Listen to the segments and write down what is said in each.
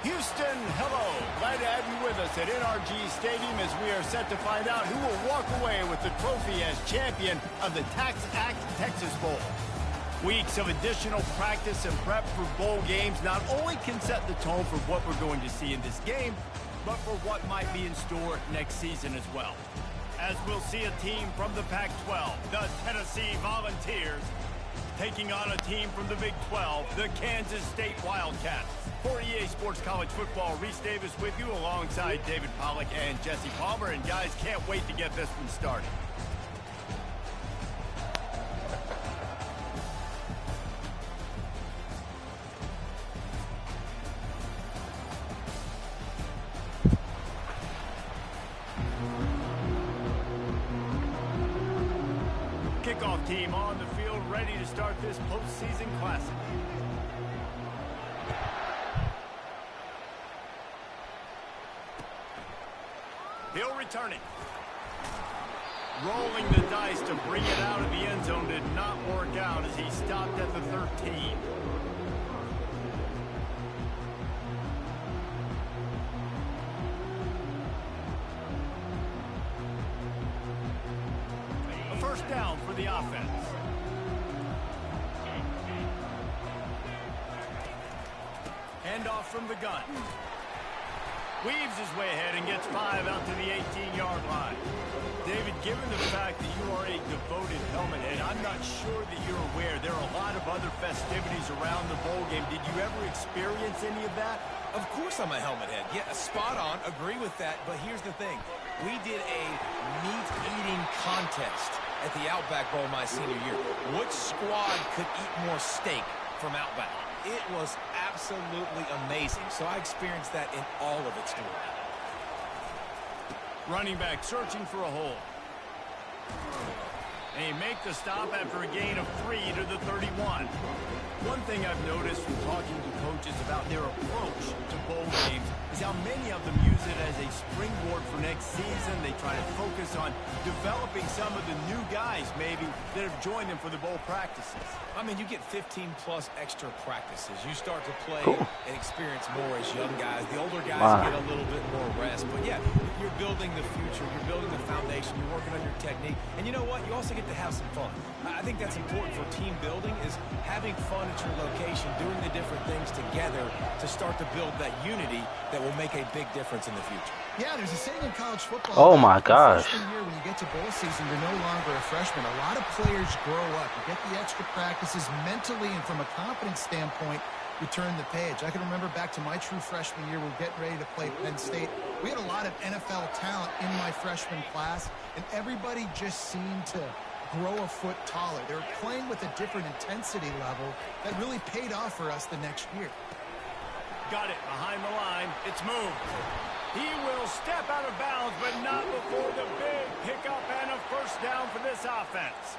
Houston, hello. Glad to have you with us at NRG Stadium as we are set to find out who will walk away with the trophy as champion of the Tax Act Texas Bowl. Weeks of additional practice and prep for bowl games not only can set the tone for what we're going to see in this game, but for what might be in store next season as well. As we'll see a team from the Pac-12, the Tennessee Volunteers, taking on a team from the Big 12, the Kansas State Wildcats. For EA Sports College Football, Reese Davis with you alongside David Pollack and Jesse Palmer. And guys, can't wait to get this one started. Kickoff team on the field, ready to start this postseason classic. He'll return it. Rolling the dice to bring it out of the end zone did not work out as he stopped at the 13. A first down for the offense. Handoff from the gun. Weaves his way ahead and gets 5 out to the 18-yard line. David, given the fact that you are a devoted helmet head, I'm not sure that you're aware there are a lot of other festivities around the bowl game. Did you ever experience any of that? Of course I'm a helmet head. Yeah, spot on. Agree with that. But here's the thing. We did a meat-eating contest at the Outback Bowl my senior year. Which squad could eat more steak from Outback? It was absolutely amazing. So I experienced that in all of its glory. Running back searching for a hole. They make the stop after a gain of 3 to the 31. One thing I've noticed from talking to coaches about their approach to bowl games is how many of them use it as a springboard for next season. They try to focus on developing some of the new guys maybe that have joined them for the bowl practices. I mean, you get 15-plus extra practices. You start to play and experience more as young guys. The older guys get a little bit more rest. But, yeah, you're building the future. You're building the foundation. You're working on your technique. And you know what? You also get to have some fun. I think that's important for team building is having fun at your location, doing the different things together to start to build that unity that will make a big difference in the future. Yeah, there's a saying in college football. Oh my gosh. Freshman year, when you get to bowl season, you're no longer a freshman. A lot of players grow up. You get the extra practices mentally, and from a confidence standpoint, you turn the page. I can remember back to my true freshman year, we're getting ready to play Penn State. We had a lot of NFL talent in my freshman class, and everybody just seemed to grow a foot taller. They were playing with a different intensity level that really paid off for us the next year. Got it behind the line. It's moved. He will step out of bounds, but not before the big pickup and a first down for this offense.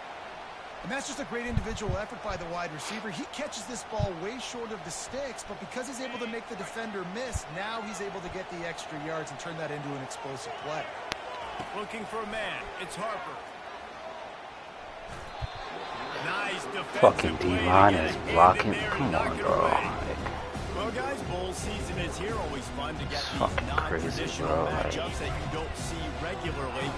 And that's just a great individual effort by the wide receiver. He catches this ball way short of the sticks, but because he's able to make the defender miss, now he's able to get the extra yards and turn that into an explosive play. Looking for a man. It's Harper. Nice defensive Fucking D-line is blocking. Come on, bro. Well, guys, bowl season is here. Always fun to get these non-traditional matchups that you don't see regularly.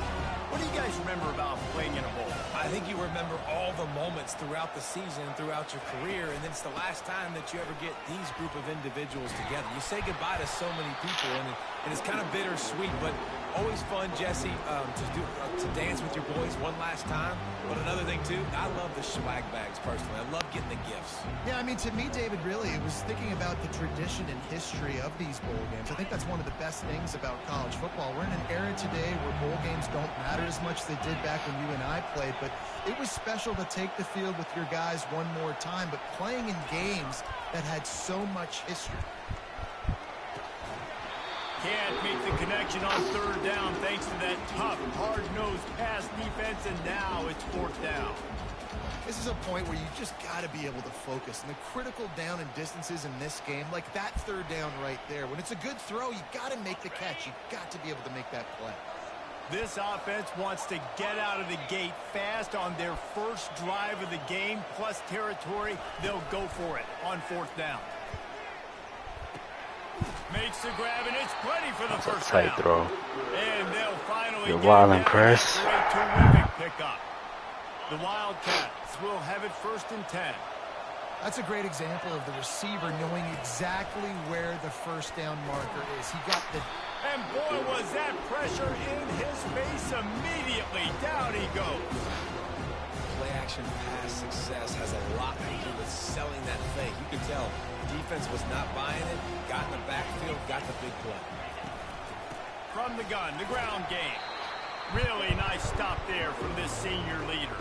What do you guys remember about playing in a bowl? I think you remember all the moments throughout the season, throughout your career, and it's the last time that you ever get these group of individuals together. You say goodbye to so many people, and it's kind of bittersweet, but always fun, Jesse, to dance with your boys one last time. But another thing, too, I love the swag bags, personally. I love getting the gifts. Yeah, I mean, to me, David, really, it was thinking about the tradition and history of these bowl games. I think that's one of the best things about college football. We're in an era today where bowl games don't matter as much as they did back when you and I played, but it was special to take the field with your guys one more time, but playing in games that had so much history. Can't make the connection on third down thanks to that tough, hard-nosed pass defense, and now it's fourth down. This is a point where you just got to be able to focus. And the critical down and distances in this game, like that third down right there, when it's a good throw, you got to make the catch. You got to be able to make that play. This offense wants to get out of the gate fast on their first drive of the game, plus territory. They'll go for it on fourth down. Makes the grab, and it's plenty for the That's a first tight down. throw. And they'll finally You're get wildin', it Chris. after a terrific pickup. The Wildcats will have it 1st and 10. That's a great example of the receiver knowing exactly where the first down marker is. He got the... And boy, was that pressure in his face immediately. Down he goes. Play-action pass success has a lot to do with selling that fake. You could tell defense was not buying it, got in the backfield, got the big play. From the gun, the ground game. Really nice stop there from this senior leader.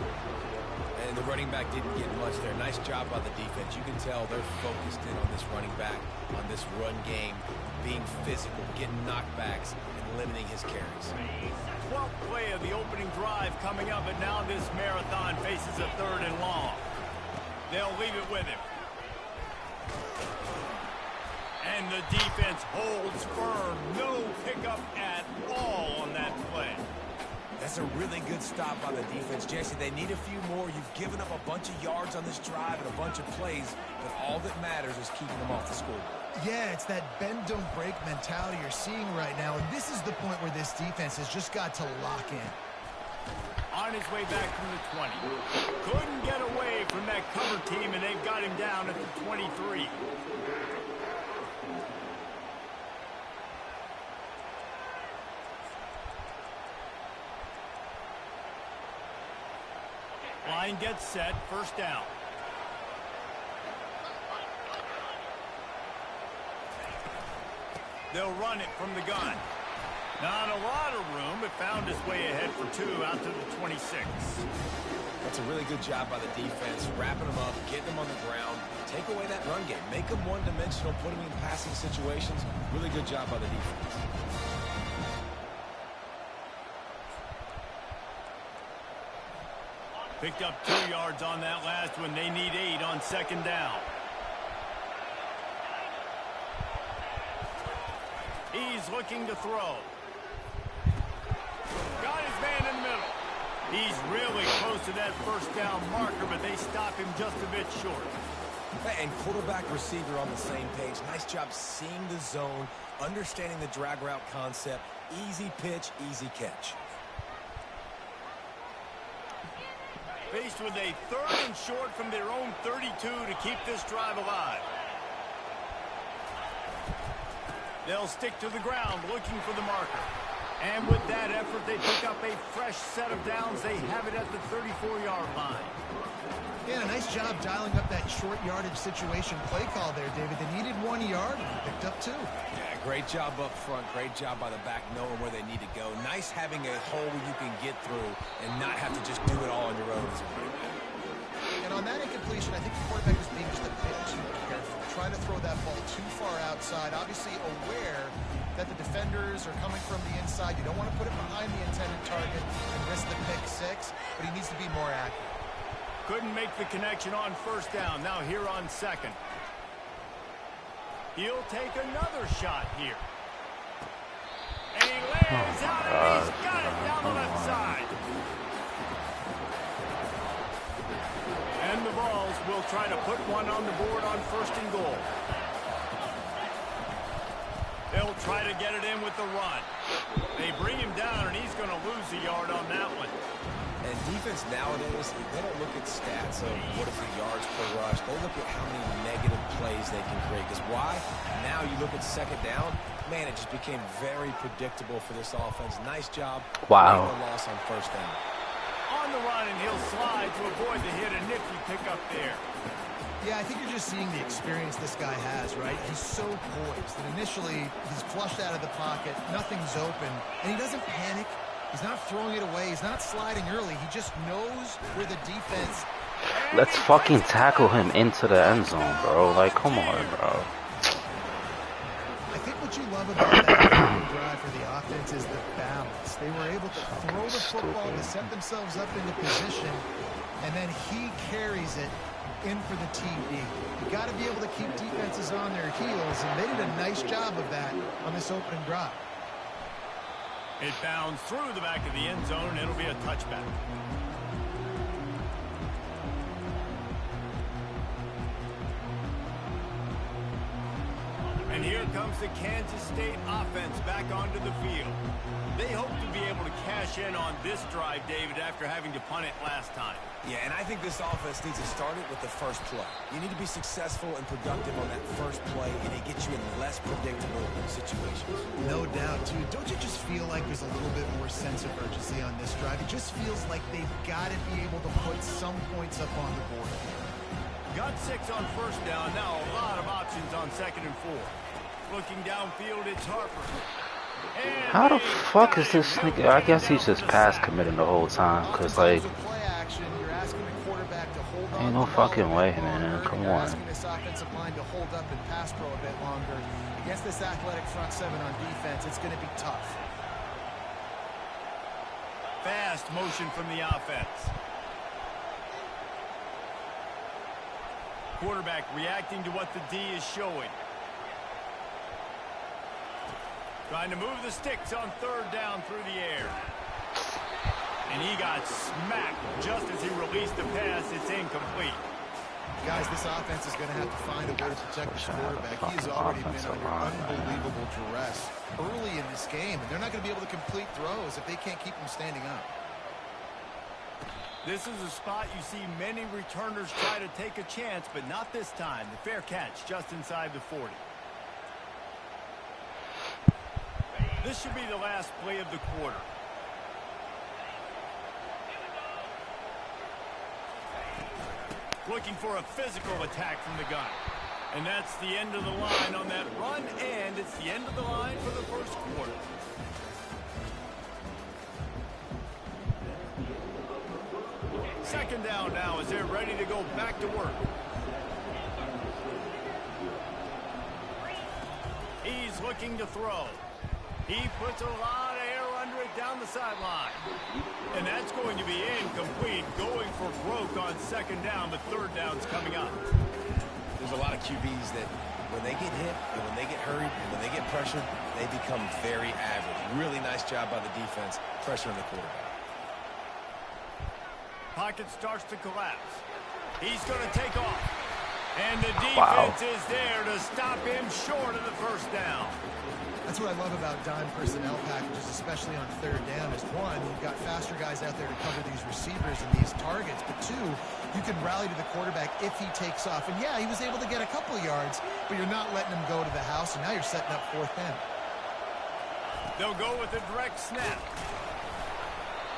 And the running back didn't get much there. Nice job by the defense. You can tell they're focused in on this running back, on this run game, being physical, getting knockbacks, and limiting his carries. 12th play of the opening drive coming up, and now this marathon faces a 3rd and long. They'll leave it with him. And the defense holds firm. No pickup at all on that play. That's a really good stop by the defense. Jesse, they need a few more. You've given up a bunch of yards on this drive and a bunch of plays, but all that matters is keeping them off the scoreboard. Yeah, it's that bend, don't break mentality you're seeing right now, and this is the point where this defense has just got to lock in. On his way back from the 20. Couldn't get away from that cover team, and they've got him down at the 23. Line gets set, 1st down. They'll run it from the gun. Not a lot of room, but found his way ahead for 2 out to the 26. That's a really good job by the defense, wrapping them up, getting them on the ground, take away that run game, make them one-dimensional, put them in passing situations. Really good job by the defense. Picked up 2 yards on that last one. They need 8 on 2nd down. He's looking to throw. Got his man in the middle. He's really close to that 1st down marker, but they stop him just a bit short. And quarterback receiver on the same page. Nice job seeing the zone, understanding the drag route concept. Easy pitch, easy catch. Faced with a 3rd and short from their own 32 to keep this drive alive. They'll stick to the ground looking for the marker. And with that effort, they pick up a fresh set of downs. They have it at the 34-yard line. Yeah, nice job dialing up that short yardage situation play call there, David. They needed 1 yard and picked up 2. Yeah, great job up front. Great job by the back knowing where they need to go. Nice having a hole where you can get through and not have to just do it all on your own as a running back. And on that incompletion, I think the quarterback was being just a bit too careful, trying to throw that ball too far outside, obviously aware that the defenders are coming from the inside. You don't want to put it behind the intended target and risk the pick 6, but he needs to be more accurate. Couldn't make the connection on 1st down. Now here on 2nd. He'll take another shot here. And he lands out and he's got it down the left side. And the Vols will try to put one on the board on 1st and goal. They'll try to get it in with the run. They bring him down, and he's going to lose a yard on that one. And defense nowadays, they don't look at stats of what is the yards per rush. They look at how many negative plays they can create. Because why? Now you look at 2nd down, man, it just became very predictable for this offense. Nice job. Wow. No loss on 1st down. On the run, and he'll slide to avoid the hit. A nifty pickup there. Yeah, I think you're just seeing the experience this guy has, right? He's so poised that initially he's flushed out of the pocket, nothing's open, and he doesn't panic. He's not throwing it away. He's not sliding early. He just knows where the defense... Let's fucking tackle him into the end zone, bro. Like, come on, bro. I think what you love about that drive for the offense is the balance. They were able to throw the football to set themselves up into position, and then he carries it in for the TD. You got to be able to keep defenses on their heels, and they did a nice job of that on this opening drive. It bounds through the back of the end zone, and it'll be a touchback. And here comes the Kansas State offense back onto the field. They hope to be able to cash in on this drive, David, after having to punt it last time. Yeah, and I think this offense needs to start it with the first play. You need to be successful and productive on that first play, and it gets you in less predictable situations. No doubt, too. Don't you just feel like there's a little bit more sense of urgency on this drive? It just feels like they've got to be able to put some points up on the board. Got 6 on first down. Now a lot of options on 2nd and 4. Looking downfield, it's Harper. And How the fuck is this nigga? I guess he's just pass committing the whole time. Cause like, ain't no fucking way, man. Come on. Asking this offensive line to hold up and pass pro a bit longer. Against this athletic front 7 on defense, it's going to be tough. Fast motion from the offense. Quarterback reacting to what the D is showing. Trying to move the sticks on 3rd down through the air. And he got smacked just as he released the pass. It's incomplete. Guys, this offense is going to have to find a way to protect this quarterback. He has already been under unbelievable duress early in this game, and they're not going to be able to complete throws if they can't keep him standing up. This is a spot you see many returners try to take a chance, but not this time. The fair catch just inside the 40. This should be the last play of the quarter. Looking for a physical attack from the gun. And that's the end of the line on that run, and it's the end of the line for the first quarter. Second down now as they're ready to go back to work. He's looking to throw. He puts a lot of air under it down the sideline. And that's going to be incomplete, going for broke on 2nd down, but 3rd down's coming up. There's a lot of QBs that when they get hit, and when they get hurried, and when they get pressured, they become very average. Really nice job by the defense, pressuring the quarterback. Pocket starts to collapse. He's going to take off. And the defense is there to stop him short of the 1st down. That's what I love about dime personnel packages, especially on 3rd down, is 1, you've got faster guys out there to cover these receivers and these targets, but 2, you can rally to the quarterback if he takes off. And yeah, he was able to get a couple yards, but you're not letting him go to the house, and now you're setting up 4th down. They'll go with a direct snap.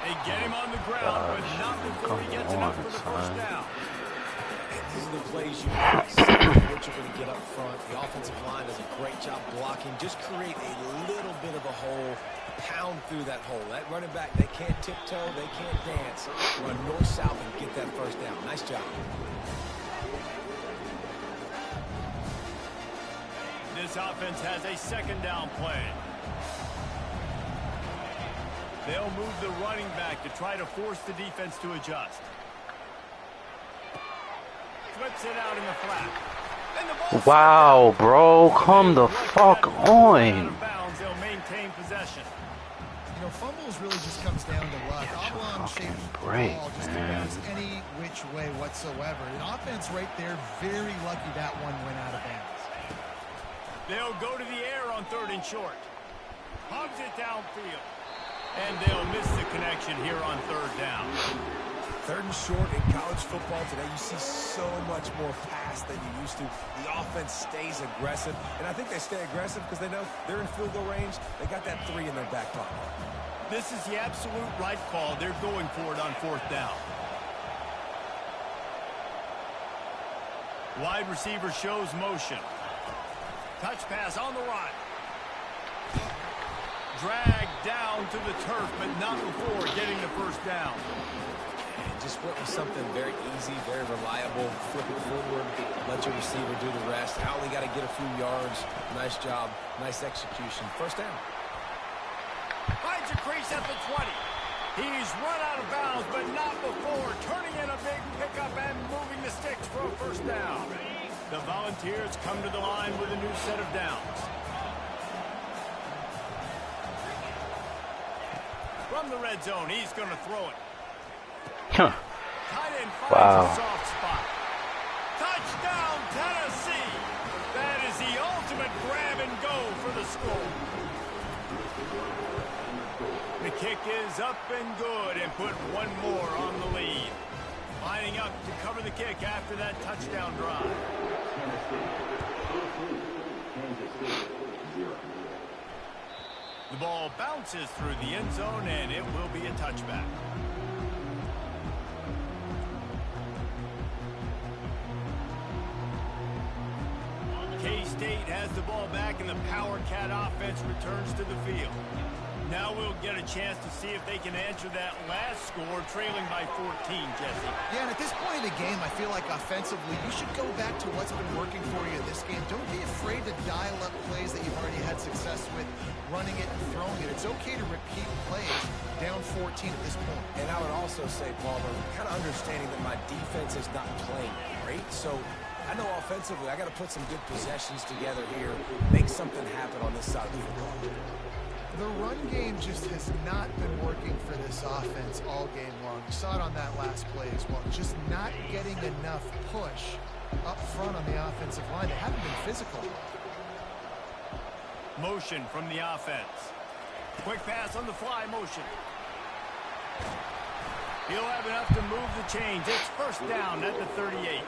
They get him on the ground, but not before he gets enough for the 1st down. These are the plays you want to see what you're going to get up front. The offensive line does a great job blocking. Just create a little bit of a hole, pound through that hole. That running back, they can't tiptoe, they can't dance. Run north-south and get that 1st down. Nice job. This offense has a 2nd down play. They'll move the running back to try to force the defense to adjust. Flips it out in the flat. And the ball wow, bro, come the fuck on. They'll maintain possession. You know, fumbles really just comes down to luck. Oblong-shaped ball just goes any which way whatsoever. An offense right there, very lucky that one went out of bounds. They'll go to the air on 3rd and short. Hogs it downfield. And they'll miss the connection here on 3rd down. 3rd and short in college football today, you see so much more pass than you used to. The offense stays aggressive, and I think they stay aggressive because they know they're in field goal range. They got that 3 in their back pocket. This is the absolute right call. They're going for it on 4th down. Wide receiver shows motion. Touch pass on the right. Dragged down to the turf, but not before getting the 1st down. And just went with something very easy, very reliable. Flip it forward, let your receiver do the rest. I only got to get a few yards. Nice job, nice execution. 1st down. Finds a crease at the 20. He's run out of bounds, but not before turning in a big pickup and moving the sticks for a 1st down. The Volunteers come to the line with a new set of downs. From the red zone, he's going to throw it. Huh. Tight end finds a soft spot. Touchdown, Tennessee! That is the ultimate grab and go is up and good and put one more on the lead. Lining up to cover the kick after that touchdown drive. The ball bounces through the end zone, and it will be a touchback. K-State has the ball back, and the Power Cat offense returns to the field. Now we'll get a chance to see if they can answer that last score, trailing by 14, Jesse. Yeah, and at this point in the game, I feel like offensively, you should go back to what's been working for you in this game. Don't be afraid to dial up plays that you've already had success with, running it and throwing it. It's okay to repeat plays down 14 at this point. And I would also say, Palmer, kind of understanding that my defense is not playing great, so I know offensively I got to put some good possessions together here, make something happen on this side of the football. The run game just has not been working for this offense all game long. You saw it on that last play as well. Just not getting enough push up front on the offensive line. They haven't been physical. Motion from the offense. Quick pass on the fly motion. He'll have enough to move the chains. It's first down at the 38.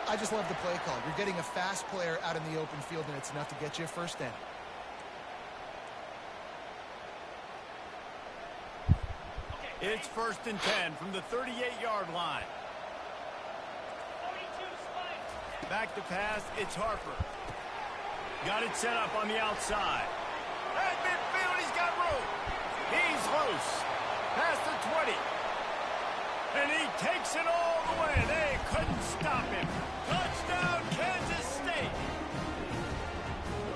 I just love the play call. You're getting a fast player out in the open field, and it's enough to get you a first down. It's first and 10 from the 38-yard line. Back to pass, it's Harper. Got it set up on the outside. At midfield, he's got room. He's loose. Past the 20. And he takes it all the way. They couldn't stop him. Touchdown, Kansas State.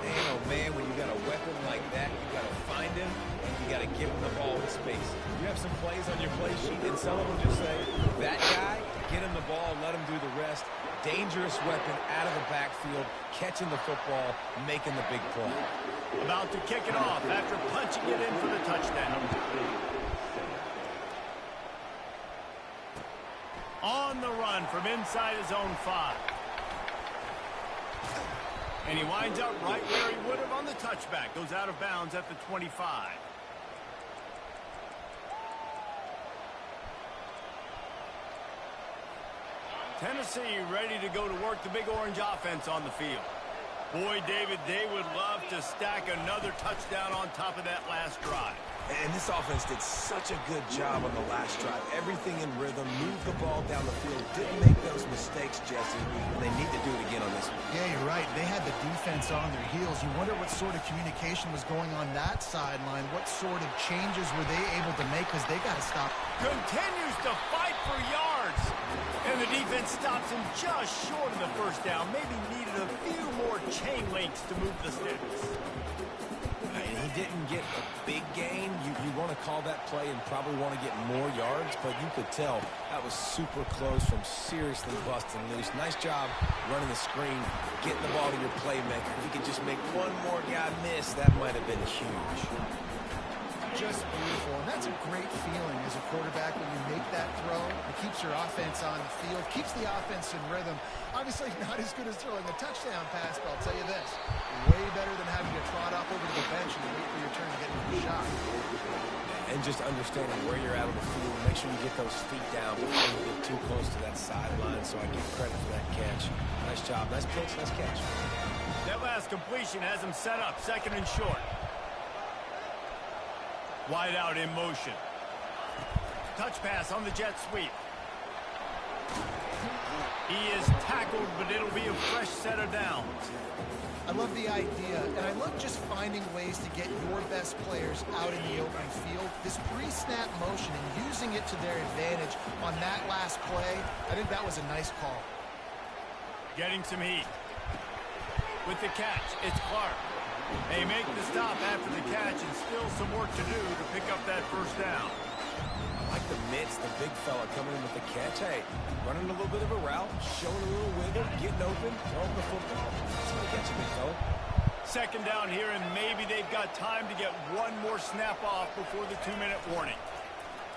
Man, oh man, when you got a weapon like that, you got to find him, and you got to give him the ball in space. You have some plays on your play sheet, and some of them just say, that guy, get him the ball, let him do the rest. Dangerous weapon out of the backfield, catching the football, making the big play. About to kick it off after punching it in for the touchdown. On the run from inside his own 5. And he winds up right where he would have on the touchback. Goes out of bounds at the 25. Tennessee ready to go to work the Big Orange offense on the field. Boy, David, they would love to stack another touchdown on top of that last drive. And this offense did such a good job on the last drive. Everything in rhythm, moved the ball down the field, didn't make those mistakes, Jesse. They need to do it again on this one. Yeah, you're right. They had the defense on their heels. You wonder what sort of communication was going on that sideline. What sort of changes were they able to make, because they got to stop. Continues to fight for yards. And the defense stops him just short of the first down. Maybe needed a few more chain links to move the sticks. And he didn't get a big gain. You want to call that play and probably want to get more yards, but you could tell that was super close from seriously busting loose. Nice job running the screen, getting the ball to your playmaker. If you could just make one more guy miss, that might have been huge. Just beautiful, and that's a great feeling as a quarterback when you make that throw. It keeps your offense on the field, keeps the offense in rhythm. Obviously not as good as throwing a touchdown pass, but I'll tell you this, way better than having to trot off over to the bench and wait for your turn to get into the shot. And just understanding where you're at on the field, make sure you get those feet down before you get too close to that sideline, so I give credit for that catch. Nice job, nice pitch, nice catch. That last completion has him set up, second and short. Wide out in motion. Touch pass on the jet sweep. He is tackled, but it'll be a fresh set of downs. I love the idea, and I love just finding ways to get your best players out in the open field. This pre-snap motion and using it to their advantage on that last play, I think that was a nice call. Getting some heat. With the catch, it's Clark. They make the stop after the catch, and still some work to do to pick up that first down. I like the mitts, the big fella coming in with the catch. Hey, running a little bit of a route, showing a little wiggle, getting open, throwing the football. That's going to catch a big fella. Second down here, and maybe they've got time to get one more snap off before the 2-minute warning.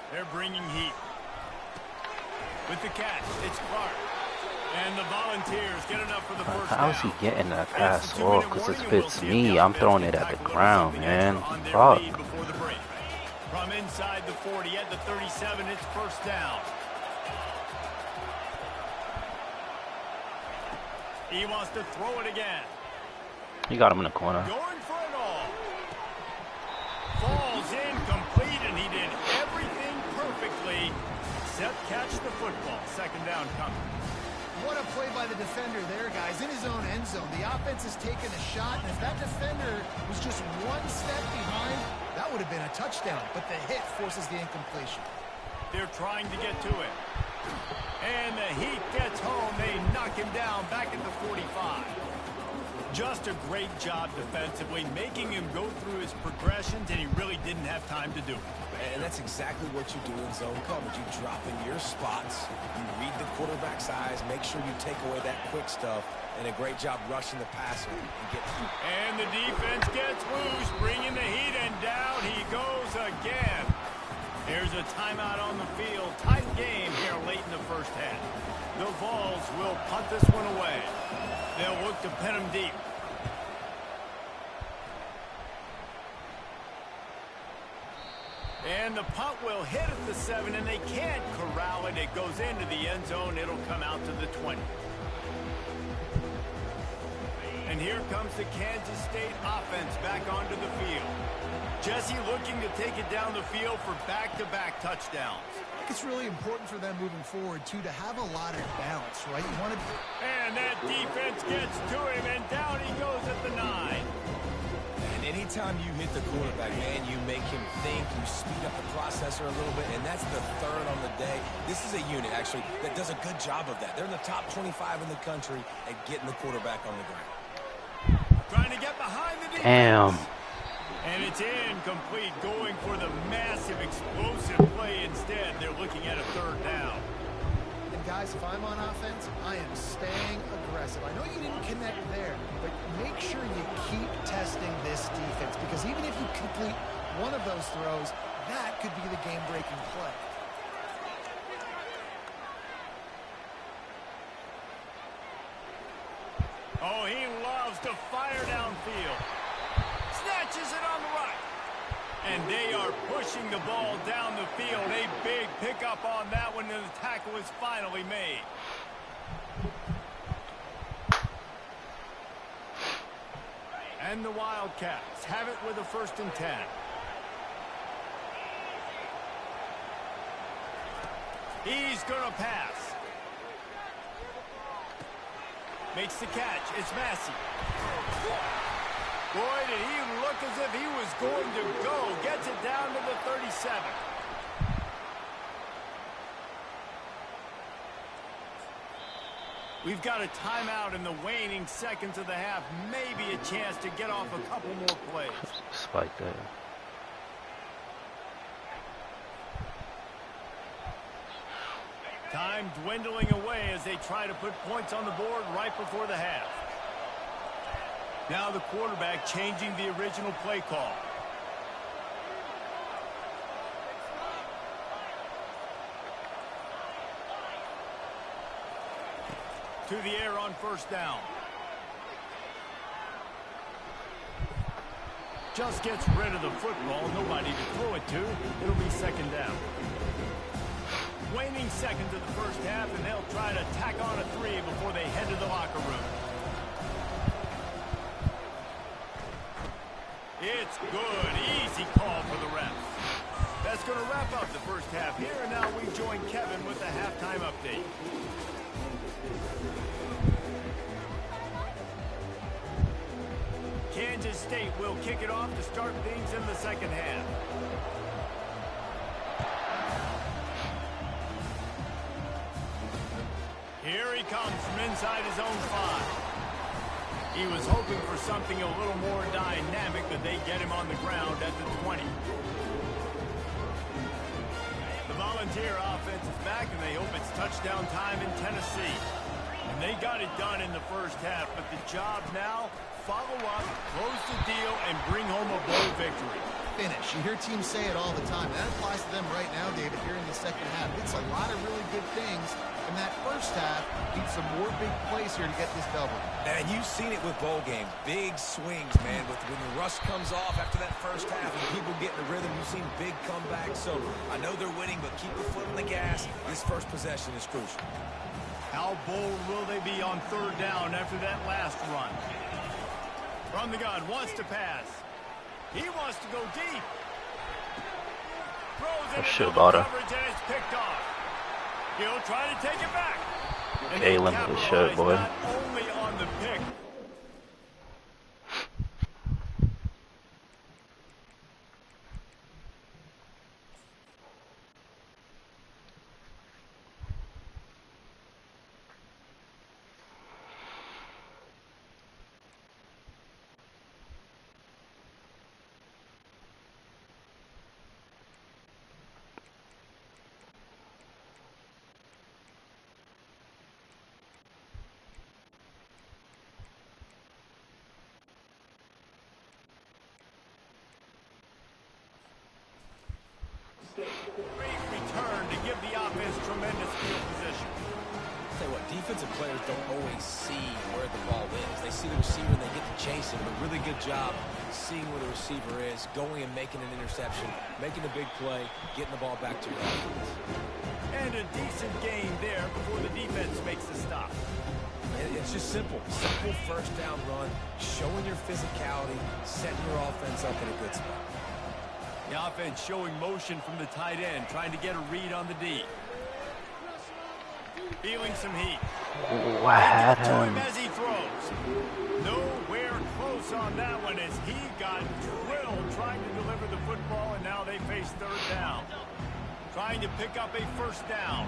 They're bringing heat. With the catch, it's Clark. And the Volunteers get enough for the first down. How is he getting that pass off? Because it fits me. I'm throwing it at the ground, man. Fuck. From inside the 40 at the 37, it's first down. He wants to throw it again. He got him in the corner. Going for it all. Falls incomplete, and he did everything perfectly except catch the football. Second down coming. What a play by the defender there, guys. In his own end zone, the offense has taken a shot, and if that defender was just one step behind, that would have been a touchdown. But the hit forces the incompletion. They're trying to get to it. And the heat gets home. They knock him down back at the 45. Just a great job defensively, making him go through his progressions, and he really didn't have time to do it. And that's exactly what you do in zone coverage. You drop in your spots, you read the quarterback's eyes, make sure you take away that quick stuff, and a great job rushing the passer. And the defense gets loose, bringing the heat, and down he goes again. There's a timeout on the field. Tight game here late in the first half. The Vols will punt this one away. They'll look to pin him deep. And the punt will hit at the 7, and they can't corral it. It goes into the end zone. It'll come out to the 20. And here comes the Kansas State offense back onto the field. Jesse looking to take it down the field for back-to-back touchdowns. I think it's really important for them moving forward, too, to have a lot of balance, right? You want to... And that defense gets to him, and down he goes at the 9. And anytime you hit the quarterback, man, you make him think, you speed up the processor a little bit, and that's the third on the day. This is a unit, actually, that does a good job of that. They're in the top 25 in the country at getting the quarterback on the ground. Trying to get behind the defense. Damn. And it's incomplete, going for the massive explosive play instead. They're looking at a third down. And guys, if I'm on offense, I am staying aggressive. I know you didn't connect there, but make sure you keep testing this defense, because even if you complete one of those throws, that could be the game-breaking play. Oh, he loves to fire downfield. Snatches it on the right. And they are pushing the ball down the field. A big pickup on that one, and the tackle is finally made. And the Wildcats have it with a 1st and 10. He's going to pass. Makes the catch. It's Massey. Boy, did he look as if he was going to go. Gets it down to the 37. We've got a timeout in the waning seconds of the half. Maybe a chance to get off a couple more plays. Spike there. Time dwindling away as they try to put points on the board right before the half. Now the quarterback changing the original play call. To the air on 1st down. Just gets rid of the football. Nobody to throw it to. It'll be 2nd down. Waning seconds of the first half, and they'll try to tack on a 3 before they head to the locker room. It's good. Easy call for the refs. That's going to wrap up the first half here, and now we join Kevin with the halftime update. Kansas State will kick it off to start things in the second half. Here he comes from inside his own 5. He was hoping for something a little more dynamic, but they get him on the ground at the 20. The Volunteer offense is back, and they hope it's touchdown time in Tennessee. And they got it done in the first half, but the job now, follow up, close the deal, and bring home a bowl victory. finish. You hear teams say it all the time. That applies to them right now, David, here in the second half. It's a lot of really good things. In that first half, need some more big plays here to get this double. And you've seen it with bowl games. Big swings, man. When the rush comes off after that first half and people get in the rhythm, you've seen big comebacks. So I know they're winning, but keep the foot on the gas. This first possession is crucial. How bold will they be on third down after that last run? From the gun, wants to pass. He wants to go deep. Throws it into coverage and it's picked off. He'll try to take it back. Okay, limit the shit, boy. Not only on the pick. Great return to give the offense tremendous field position. I'll tell you what, defensive players don't always see where the ball is. They see the receiver and they get to chase him. A really good job seeing where the receiver is, going and making an interception, making a big play, getting the ball back to your offense. And a decent gain there before the defense makes the stop. It's just simple. Simple first down run, showing your physicality, setting your offense up in a good spot. The offense showing motion from the tight end, trying to get a read on the D. Feeling some heat. Ooh, I had him. As he throws. Nowhere close on that one as he got drilled trying to deliver the football, and now they face third down. Trying to pick up a first down.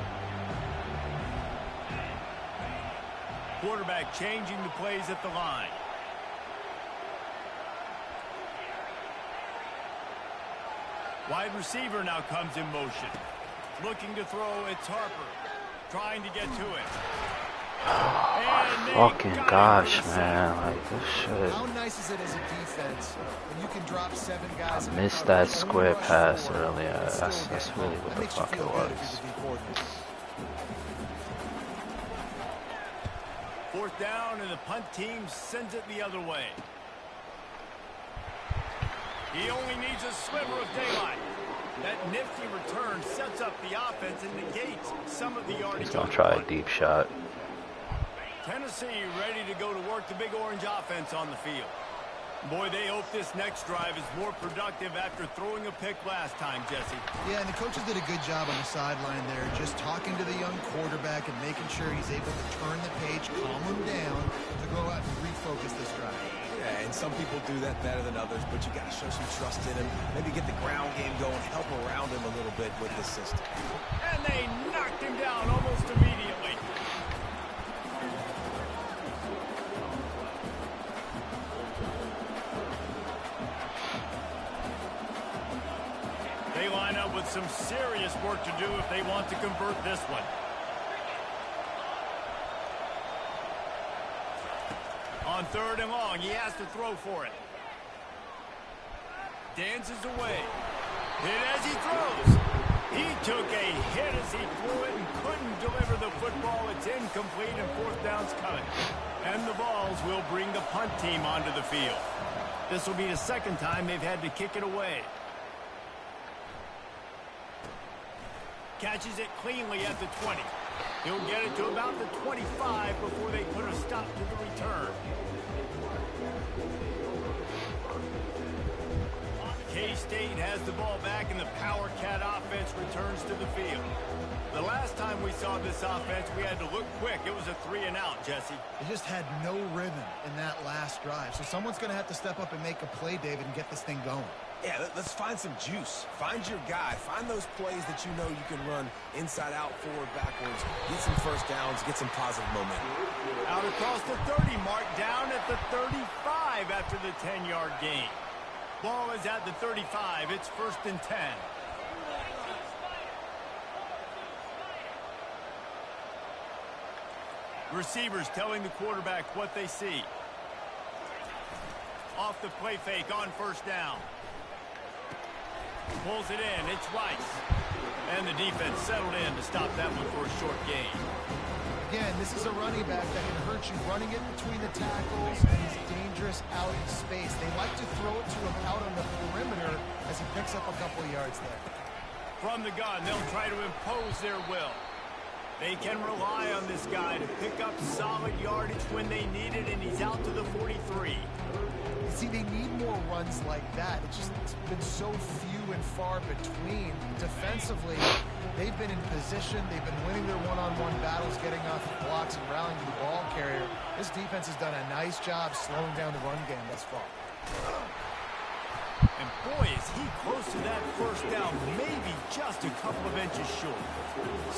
Quarterback changing the plays at the line. Wide receiver now comes in motion. Looking to throw, it's Harper. Trying to get to it. Fucking gosh, man. Like, this shit. How nice is it as a defense when you can drop 7 guys? I missed that square pass earlier. That's really what the fuck it was. Fourth down, and the punt team sends it the other way. He only needs a sliver of daylight. That nifty return sets up the offense and negates some of the yardage. He's gonna try a deep shot. Tennessee ready to go to work the big orange offense on the field. Boy, they hope this next drive is more productive after throwing a pick last time, Jesse. Yeah, and the coaches did a good job on the sideline there, just talking to the young quarterback and making sure he's able to turn the page, calm him down, to go out and refocus this drive. Yeah, and some people do that better than others, but you got to show some trust in him. Maybe get the ground game going, help around him a little bit with this system. And they knocked him down almost immediately. They line up with some serious work to do if they want to convert this one. On third and long, he has to throw for it. Dances away. Hit as he throws. He took a hit as he threw it and couldn't deliver the football. It's incomplete and fourth down's coming. And the Vols will bring the punt team onto the field. This will be the second time they've had to kick it away. Catches it cleanly at the 20. He'll get it to about the 25 before they put a stop to the return. K-State has the ball back and the Power Cat offense returns to the field. The last time we saw this offense, we had to look quick. It was a 3-and-out, Jesse. They just had no rhythm in that last drive. So someone's going to have to step up and make a play, David, and get this thing going. Yeah, let's find some juice. Find your guy. Find those plays that you know you can run inside out, forward, backwards. Get some first downs. Get some positive momentum. Out across the 30 mark, down at the 35 after the 10-yard gain. Ball is at the 35. It's first and 10. Receivers telling the quarterback what they see. Off the play fake on first down. Pulls it in. It's Rice. And the defense settled in to stop that one for a short gain. Again, this is a running back that can hurt you running it between the tackles, and he's dangerous out in space. They like to throw it to him out on the perimeter as he picks up a couple of yards there. From the gun, they'll try to impose their will. They can rely on this guy to pick up solid yardage when they need it, and he's out to the 43. See, they need more runs like that. It's been so few and far between. Defensively, they've been in position. They've been winning their one-on-one battles, getting off the blocks and rallying the ball carrier. This defense has done a nice job slowing down the run game thus far. And boy, is he close to that first down, maybe just a couple of inches short.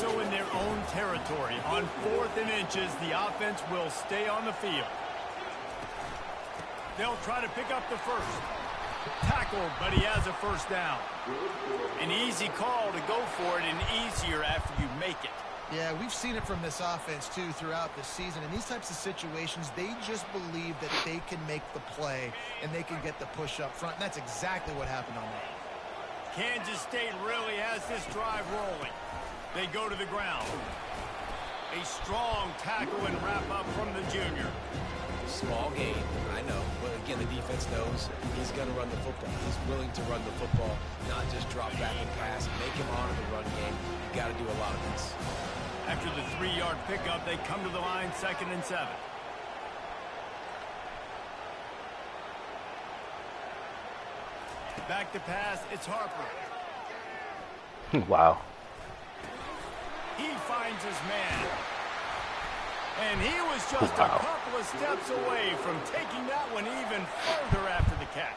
So in their own territory, on 4th and inches, the offense will stay on the field. They'll try to pick up the first. Tackled, but he has a first down. An easy call to go for it, and easier after you make it. Yeah, we've seen it from this offense, too, throughout the season. In these types of situations, they just believe that they can make the play and they can get the push up front, and that's exactly what happened on that. Kansas State really has this drive rolling. They go to the ground. A strong tackle and wrap up from the junior. Small gain, I know, but again, the defense knows he's going to run the football. He's willing to run the football, not just drop back and pass, make him honor the run game. You got to do a lot of this. After the 3-yard pickup, they come to the line, 2nd and 7. Back to pass, it's Harper. Wow. He finds his man. And he was just a couple of steps away from taking that one even further after the catch.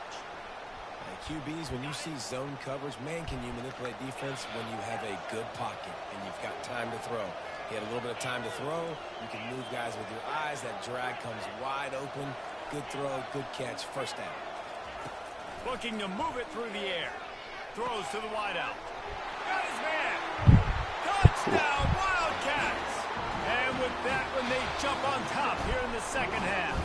QBs, when you see zone coverage, man, can you manipulate defense when you have a good pocket and you've got time to throw. He had a little bit of time to throw. You can move guys with your eyes. That drag comes wide open. Good throw, good catch, first down. Looking to move it through the air. Throws to the wideout. Got his man. Touchdown, Wildcats. And with that one, they jump on top here in the second half.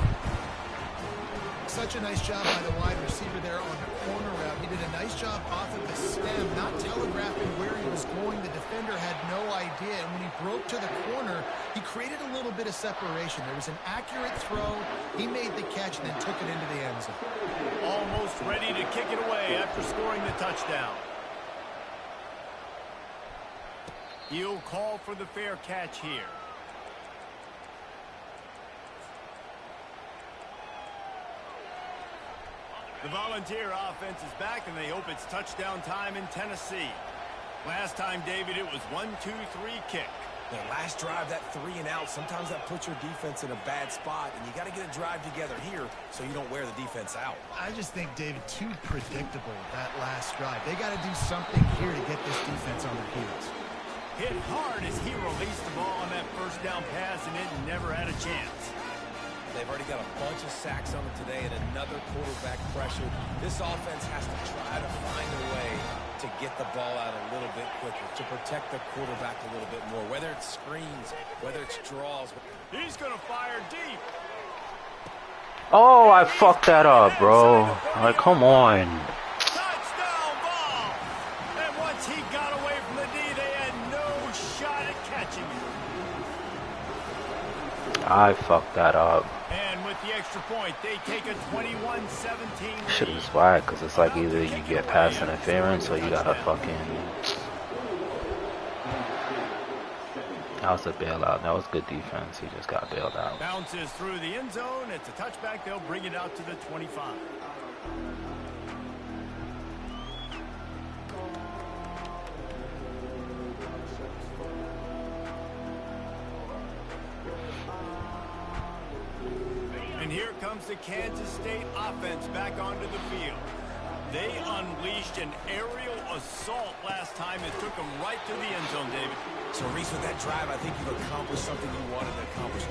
Such a nice job by the wide receiver there on the corner route. He did a nice job off of the stem, not telegraphing where he was going. The defender had no idea, and when he broke to the corner, he created a little bit of separation. There was an accurate throw. He made the catch and then took it into the end zone. Almost ready to kick it away after scoring the touchdown. He'll call for the fair catch here. The Volunteer offense is back, and they hope it's touchdown time in Tennessee. Last time, David, it was 1-2-3 kick. The last drive, that 3 and out, sometimes that puts your defense in a bad spot, and you got to get a drive together here so you don't wear the defense out. I just think, David, too predictable, that last drive. They got to do something here to get this defense on their heels. Hit hard as he released the ball on that first down pass, and it never had a chance. They've already got a bunch of sacks on them today and another quarterback pressure. This offense has to try to find a way to get the ball out a little bit quicker, to protect the quarterback a little bit more, whether it's screens, whether it's draws. He's going to fire deep. Oh, I fucked that up, bro. Like, come on. Touchdown ball. And once he got away from the D, they had no shot at catching him. I fucked that up. And with the extra point, they take a 21-17 Shit is whack, because it's like either you get pass interference or you gotta fucking... That was a bailout. That was good defense. He just got bailed out. Bounces through the end zone. It's a touchback. They'll bring it out to the 25. And here comes the Kansas State offense back onto the field. They unleashed an aerial assault last time. It took them right to the end zone, David. So, Reese, with that drive, I think you've accomplished something you wanted to accomplish.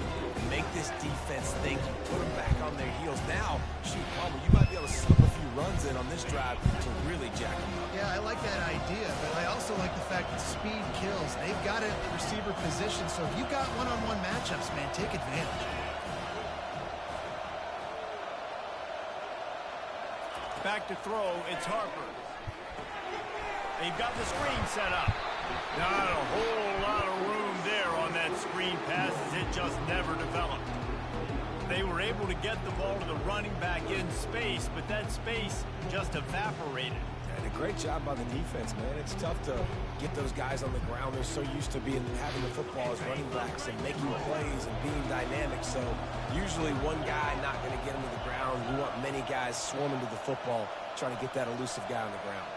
Make this defense think. Put them back on their heels. Now, shoot, Palmer, you might be able to slip a few runs in on this drive to really jack them up. Yeah, I like that idea, but I also like the fact that speed kills. They've got a receiver position, so if you've got one-on-one matchups, man, take advantage. Back to throw, it's Harper. They've got the screen set up. Not a whole lot of room there on that screen pass as it just never developed. They were able to get the ball to the running back in space, but that space just evaporated. And a great job by the defense, man. It's tough to get those guys on the ground. They're so used to having the football as running backs and making plays and being dynamic. So usually one guy not going to get him to the ground. We want many guys swarming to the football, trying to get that elusive guy on the ground.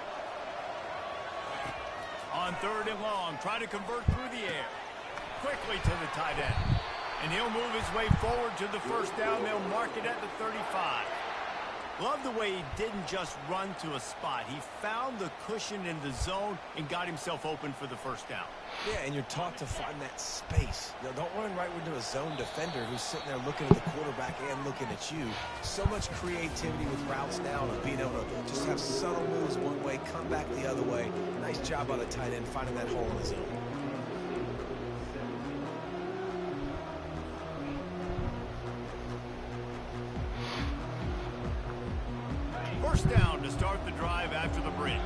On 3rd and long, trying to convert through the air. Quickly to the tight end. And he'll move his way forward to the first down. They'll mark it at the 35. Love the way he didn't just run to a spot. He found the cushion in the zone and got himself open for the first down. Yeah, and you're taught to find that space. You know, don't run right into a zone defender who's sitting there looking at the quarterback and looking at you. So much creativity with routes now and being able to just have subtle moves one way, come back the other way. Nice job by the tight end finding that hole in the zone. First down to start the drive after the break.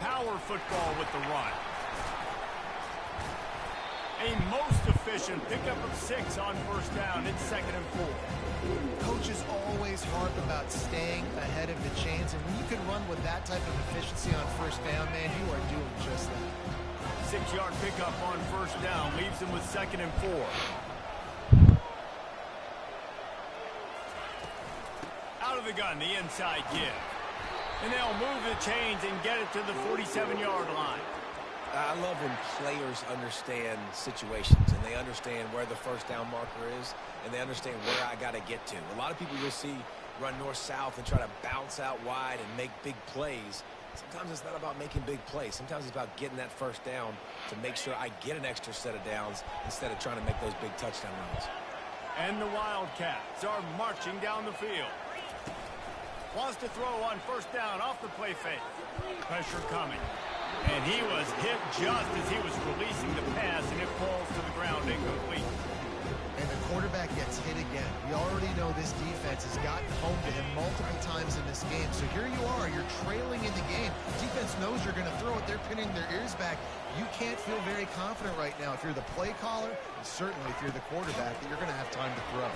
Power football with the run. A most efficient pickup of 6 on first down. It's 2nd and 4. Coaches always harp about staying ahead of the chains, and when you can run with that type of efficiency on first down, man, you are doing just that. 6-yard pickup on first down leaves him with 2nd and 4. Out of the gun, the inside give. And they'll move the chains and get it to the 47-yard line. I love when players understand situations and they understand where the first down marker is and they understand where I got to get to. A lot of people you'll see run north-south and try to bounce out wide and make big plays. Sometimes it's not about making big plays. Sometimes it's about getting that first down to make sure I get an extra set of downs instead of trying to make those big touchdown runs. And the Wildcats are marching down the field. Wants to throw on first down off the play fake. Pressure coming. And he was hit just as he was releasing the pass, and it falls to the ground incomplete. And the quarterback gets hit again. We already know this defense has gotten home to him multiple times in this game. So here you are, you're trailing in the game. Defense knows you're going to throw it. They're pinning their ears back. You can't feel very confident right now if you're the play caller, and certainly if you're the quarterback, that you're going to have time to throw.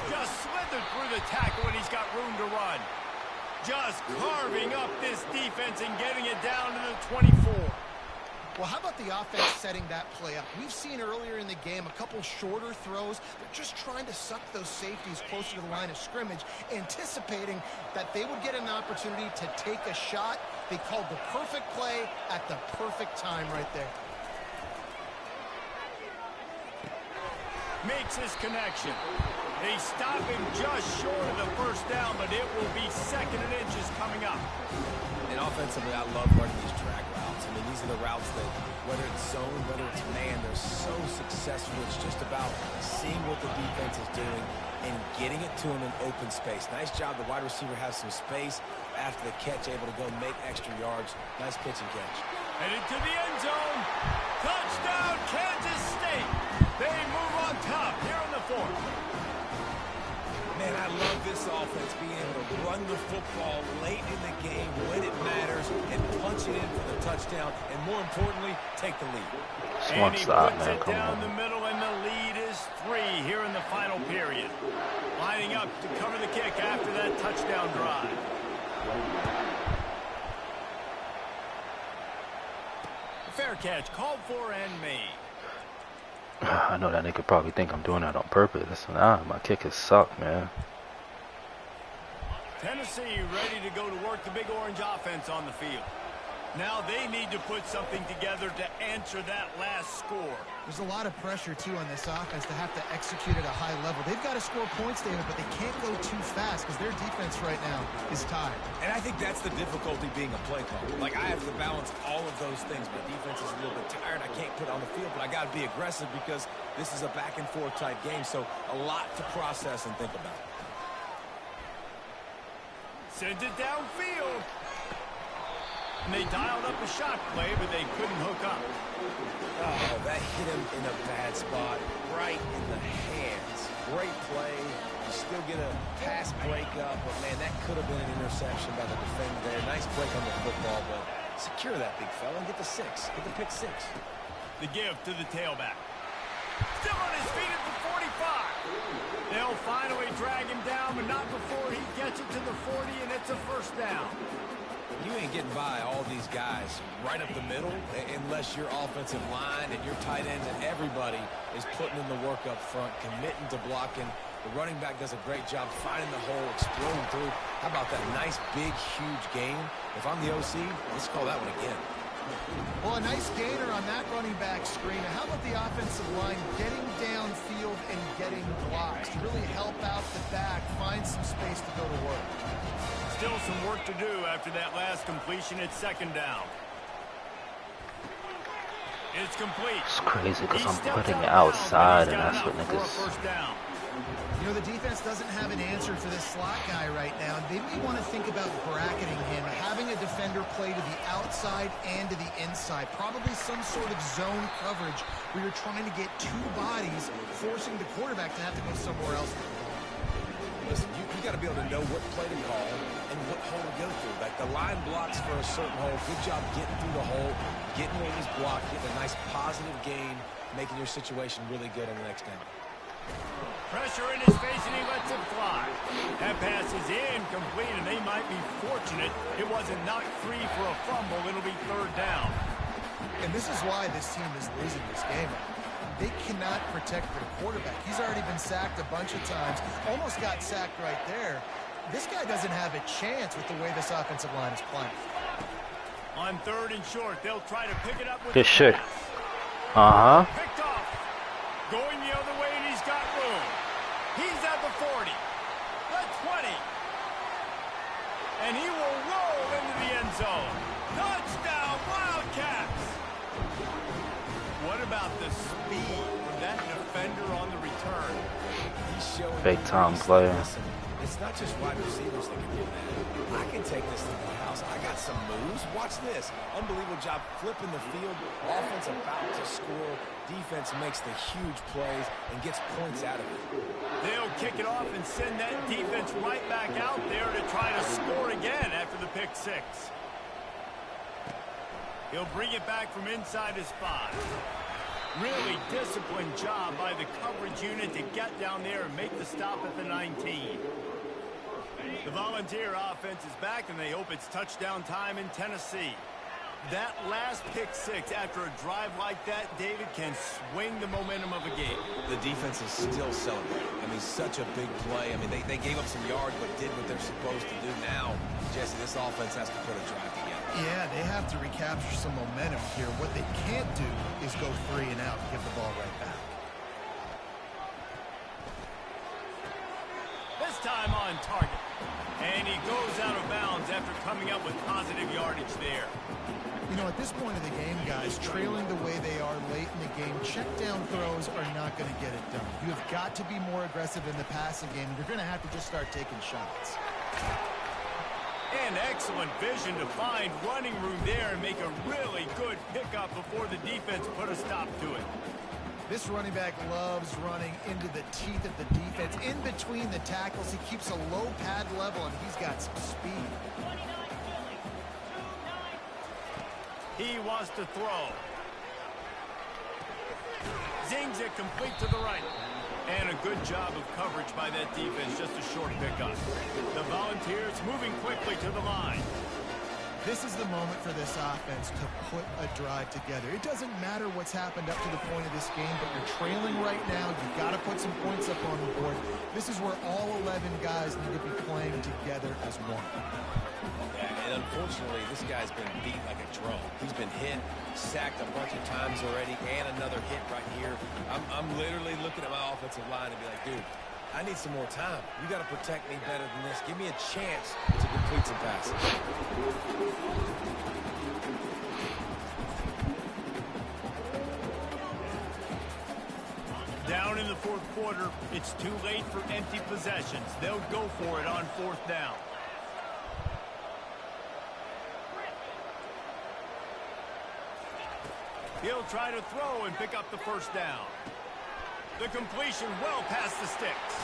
Just slithered through the tackle, and he's got room to run. Just carving up this defense and getting it down to the 24. Well, how about the offense setting that play up? We've seen earlier in the game a couple shorter throws. They're just trying to suck those safeties closer to the line of scrimmage, anticipating that they would get an opportunity to take a shot. They called the perfect play at the perfect time right there. Makes his connection. They stop him just short of the first down, but it will be 2nd and inches coming up. And offensively, I love running these drag routes. I mean, these are the routes that, whether it's zone, whether it's man, they're so successful. It's just about seeing what the defense is doing and getting it to him in open space. Nice job. The wide receiver has some space after the catch, able to go make extra yards. Nice pitch and catch. Headed to the end zone. Touchdown, Kansas State. They move on top here in the 4th. Man, I love this offense being able to run the football late in the game when it matters and punch it in for the touchdown and, more importantly, take the lead. And he puts it down the middle, and the lead is 3 here in the final period. Lining up to cover the kick after that touchdown drive. Fair catch called for and made. I know that nigga probably think I'm doing that on purpose. Nah, my kickers suck, man. Tennessee ready to go to work the Big Orange offense on the field. Now they need to put something together to answer that last score. There's a lot of pressure, too, on this offense to have to execute at a high level. They've got to score points, David, but they can't go too fast because their defense right now is tired. And I think that's the difficulty being a play caller. Like, I have to balance all of those things. My defense is a little bit tired. I can't put it on the field, but I got to be aggressive because this is a back-and-forth type game, so a lot to process and think about. Sends it downfield. And they dialed up a shot play, but they couldn't hook up. Oh, that hit him in a bad spot, right in the hands. great play. You still get a pass breakup, but, man, that could have been an interception by the defender there. Nice break on the football, but secure that big fella and get the 6. Get the pick 6. The give to the tailback. Still on his feet at the 45. They'll finally drag him down, but not before he gets it to the 40, and it's a first down. You ain't getting by all these guys right up the middle unless your offensive line and your tight ends and everybody is putting in the work up front, committing to blocking. The running back does a great job finding the hole, exploding through. How about that nice, big, huge gain? If I'm the OC, let's call that one again. Well, a nice gainer on that running back screen. How about the offensive line getting downfield and getting blocks to really help out the back, find some space to go to work? Still some work to do after that last completion. It's second down. It's complete. It's crazy because I'm putting it outside, and that's what niggas. You know, the defense doesn't have an answer for this slot guy right now. They may want to think about bracketing him, having a defender play to the outside and to the inside. Probably some sort of zone coverage where you're trying to get 2 bodies, forcing the quarterback to have to go somewhere else. Listen, you got to be able to know what play to call and what hole to go through. Like the line blocks for a certain hole. Good job getting through the hole, getting where he's blocked, getting a nice positive gain, making your situation really good on the next down. Pressure in his face, and he lets it fly. That pass is incomplete, and they might be fortunate it wasn't knocked free for a fumble. It'll be third down. And this is why this team is losing this game. They cannot protect their quarterback. He's already been sacked a bunch of times. Almost got sacked right there. This guy doesn't have a chance with the way this offensive line is playing. On third and short, they'll try to pick it up with Good the shit. pass. Picked off. Going the other way, and he's got room. He's at the 40. The 20. And he will roll into the end zone. Touchdown, Wildcats. What about the speed from that defender on the return? He's showing Big time player. It's not just wide receivers that can do that. I can take this to the house. I got some moves. Watch this. Unbelievable job flipping the field. Offense about to score. Defense makes the huge plays and gets points out of it. They'll kick it off and send that defense right back out there to try to score again after the pick 6. He'll bring it back from inside his 5. Really disciplined job by the coverage unit to get down there and make the stop at the 19. The Volunteer offense is back, and they hope it's touchdown time in Tennessee. That last pick 6 after a drive like that, David, can swing the momentum of a game. The defense is still celebrating. I mean, such a big play. I mean, they gave up some yards but did what they're supposed to do. Now, Jesse, this offense has to put a drive together. Yeah, they have to recapture some momentum here. What they can't do is go 3 and out and give the ball right back. This time on target. And he goes out of bounds after coming up with positive yardage there. You know, at this point of the game, guys, trailing the way they are late in the game, check down throws are not going to get it done. You have got to be more aggressive in the passing game. You're going to have to just start taking shots. And excellent vision to find running room there and make a really good pickup before the defense put a stop to it. This running back loves running into the teeth of the defense. In between the tackles, he keeps a low pad level, and he's got some speed. He wants to throw. Zings it complete to the right. And a good job of coverage by that defense, just a short pickup. The Volunteers moving quickly to the line. This is the moment for this offense to put a drive together. It doesn't matter what's happened up to the point of this game, but you're trailing right now. You've got to put some points up on the board. This is where all 11 guys need to be playing together as one. And unfortunately, this guy's been beat like a drum. He's been hit, sacked a bunch of times already, and another hit right here. I'm literally looking at my offensive line and be like, dude, I need some more time. You got to protect me better than this. Give me a chance to complete some passes. Down in the fourth quarter, it's too late for empty possessions. They'll go for it on 4th down. He'll try to throw and pick up the first down. The completion well past the sticks.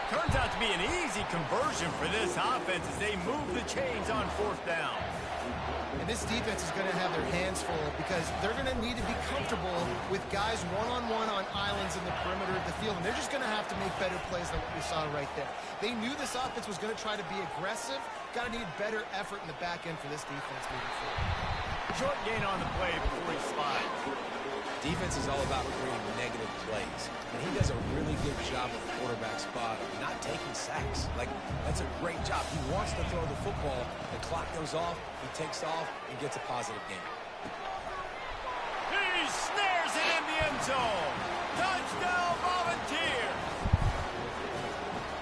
Turns out to be an easy conversion for this offense as they move the chains on 4th down. And this defense is going to have their hands full because they're going to need to be comfortable with guys one-on-one on islands in the perimeter of the field. And they're just going to have to make better plays than what we saw right there. They knew this offense was going to try to be aggressive. Got to need better effort in the back end for this defense moving forward. Short gain on the play before he slides. Defense is all about creating negative plays, and he does a really good job of quarterback spot of not taking sacks. Like, that's a great job. He wants to throw the football. The clock goes off, he takes off, and gets a positive gain. He snares it in the end zone. Touchdown, Volunteers!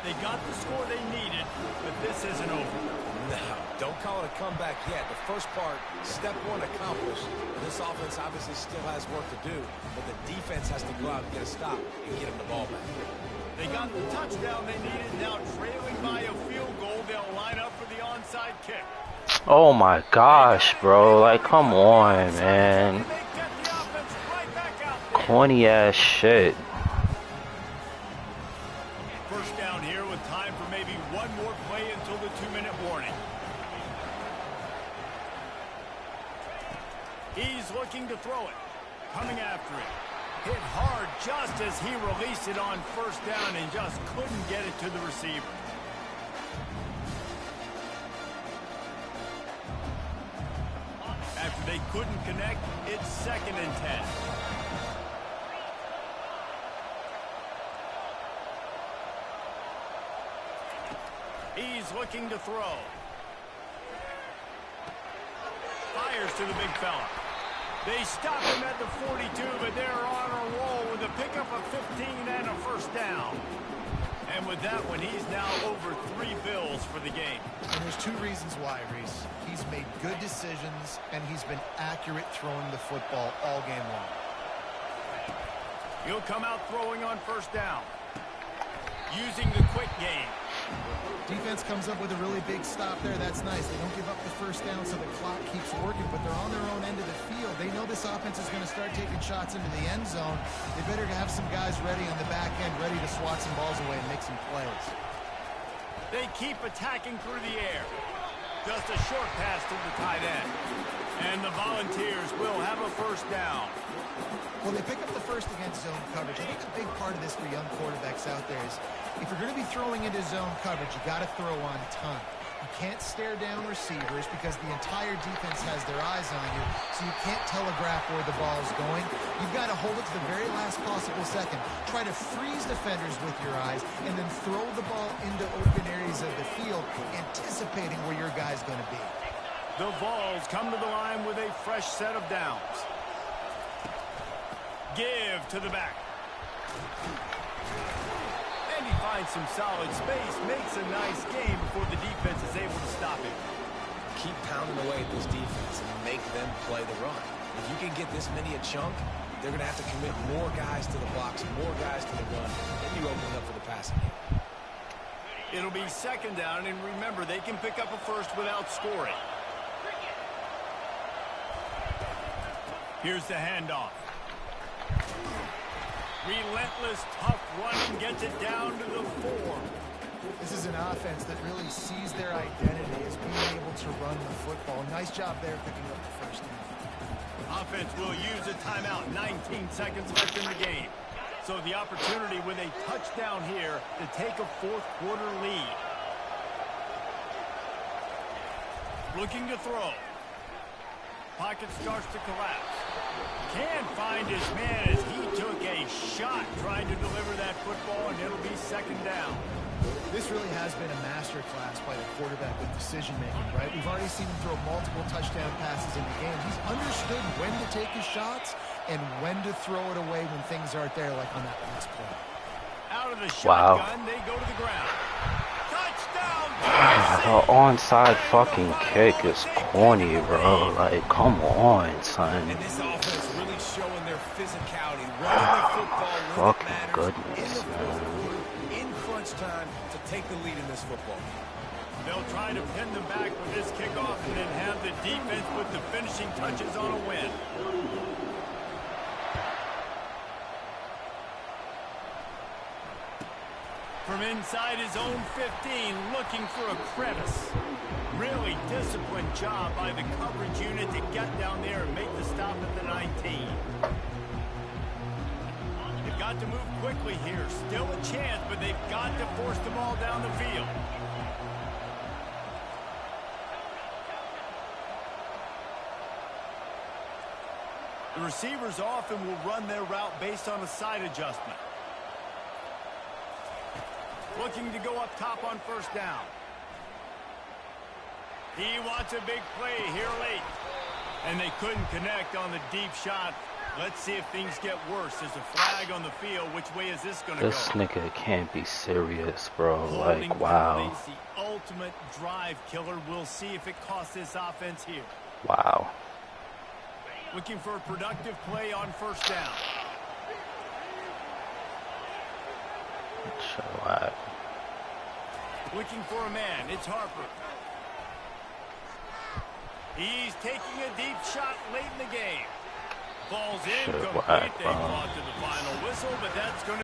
They got the score they needed, but this isn't over. No, don't call it a comeback yet. The first part, step 1 accomplished. This offense obviously still has work to do, but the defense has to go out and get a stop and get him the ball back. They got the touchdown they needed. Now trailing by a field goal, they'll line up for the onside kick. Oh my gosh, bro. Like, come on, man. Corny ass shit. First down here with time for maybe one more play until the 2-minute warning. He's looking to throw it. Coming after it. Hit hard just as he released it on 1st down and just couldn't get it to the receiver. After they couldn't connect, it's 2nd and 10. He's looking to throw. Fires to the big fella. They stop him at the 42, but they're on a roll with a pickup of 15 and a 1st down. And with that one, he's now over 3 bills for the game. And there's 2 reasons why, Reese. He's made good decisions, and he's been accurate throwing the football all game long. He'll come out throwing on 1st down. Using the quick game. Defense comes up with a really big stop there. That's nice. They don't give up the 1st down, so the clock keeps working, but they're on their own end of the field. They know this offense is going to start taking shots into the end zone. They better have some guys ready on the back end, ready to swat some balls away and make some plays. They keep attacking through the air. Just a short pass to the tight end. And the Volunteers will have a 1st down. Well, they pick up the 1st against zone coverage. I think a big part of this for young quarterbacks out there is if you're going to be throwing into zone coverage, you got to throw on time. You can't stare down receivers because the entire defense has their eyes on you, so you can't telegraph where the ball is going. You've got to hold it to the very last possible second. Try to freeze defenders with your eyes and then throw the ball into open areas of the field, anticipating where your guy's going to be. The Vols come to the line with a fresh set of downs. Give to the back. And he finds some solid space, makes a nice game before the defense is able to stop him. Keep pounding away at this defense and make them play the run. If you can get this many a chunk, they're going to have to commit more guys to the box, more guys to the run, then you open it up for the passing game. It'll be 2nd down, and remember, they can pick up a 1st without scoring. Here's the handoff. Relentless, tough running gets it down to the 4. This is an offense that really sees their identity as being able to run the football. Nice job there picking up the 1st down. Offense will use a timeout. 19 seconds left in the game. So the opportunity with a touchdown here to take a 4th quarter lead. Looking to throw. Pocket starts to collapse. Can't find his man as he took a shot trying to deliver that football, and it'll be 2nd down. This really has been a masterclass by the quarterback with decision-making, right? We've already seen him throw multiple touchdown passes in the game. He's understood when to take his shots and when to throw it away when things aren't there, like on that last play. Out of the shotgun, they go to the ground. Touchdown! The onside fucking kick is corny, bro. Like, come on, son. And this offense really showing their physicality, running the football when Fucking it matters goodness, in the 4th quarter, in crunch time to take the lead in this football. They'll try to pin them back with this kickoff and then have the defense put the finishing touches on a win. from inside his own 15, looking for a crevice. Really disciplined job by the coverage unit to get down there and make the stop at the 19. They've got to move quickly here. Still a chance, but they've got to force the ball down the field. The receivers often will run their route based on a side adjustment. Looking to go up top on first down. He wants a big play here late. And they couldn't connect on the deep shot. Let's see if things get worse. There's a flag on the field. Which way is this going to go? This nigga can't be serious, bro. Holding Like, wow. penalties, the ultimate drive killer. We'll see if it costs this offense here. Wow. Looking for a productive play on first down. Show out. Looking for a man. It's Harper. He's taking a deep shot late in the game. Ball's in, complete. They fought to the final whistle, but that's going to